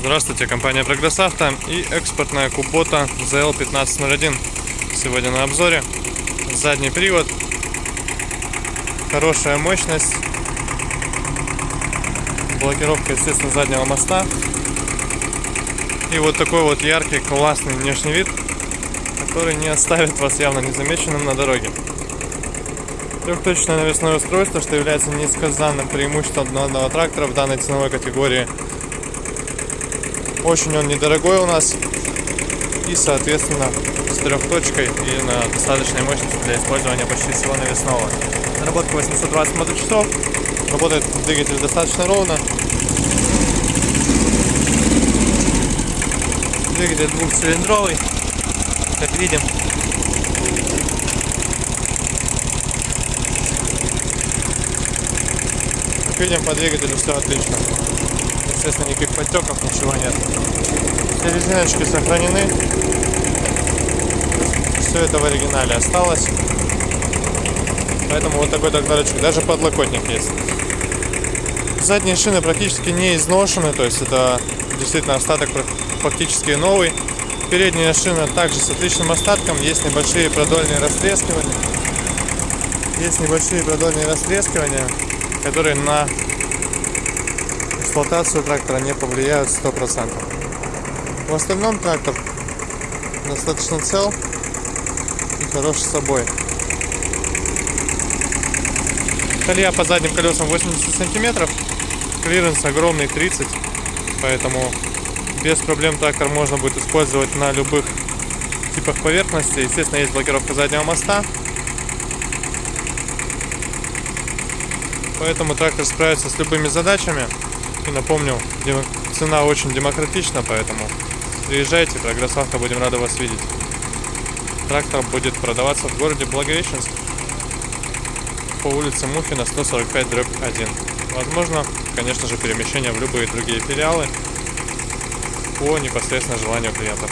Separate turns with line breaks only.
Здравствуйте, компания Прогресс Авто и экспортная Kubota ZL1501. Сегодня на обзоре. Задний привод, хорошая мощность, блокировка, естественно, заднего моста. И вот такой вот яркий, классный внешний вид, который не оставит вас явно незамеченным на дороге. Трехточное навесное устройство, что является несказанным преимуществом данного трактора в данной ценовой категории. Очень он недорогой у нас и, соответственно, с трехточкой и на достаточной мощности для использования почти всего навесного. Наработка 820 моточасов, работает двигатель достаточно ровно. Двигатель двухцилиндровый, как видим. Как видим, по двигателю все отлично. Естественно, никаких подтеков, ничего нет. Все резиночки сохранены. Все это в оригинале осталось. Поэтому вот такой тракторочек. Даже подлокотник есть. Задние шины практически не изношены. То есть это действительно остаток фактически новый. Передняя шина также с отличным остатком. Есть небольшие продольные растрескивания. Которые на эксплуатацию трактора не повлияют 100%. В остальном трактор достаточно цел и хорош с собой. Колея по задним колесам 80 сантиметров, клиренс огромный 30, поэтому без проблем трактор можно будет использовать на любых типах поверхности. Естественно, есть блокировка заднего моста, поэтому трактор справится с любыми задачами. И напомню, цена очень демократична, поэтому приезжайте, Прогресс Авто, будем рады вас видеть. Трактор будет продаваться в городе Благовещенск по улице Мухина, 145/1. Возможно, конечно же, перемещение в любые другие филиалы по непосредственно желанию клиентов.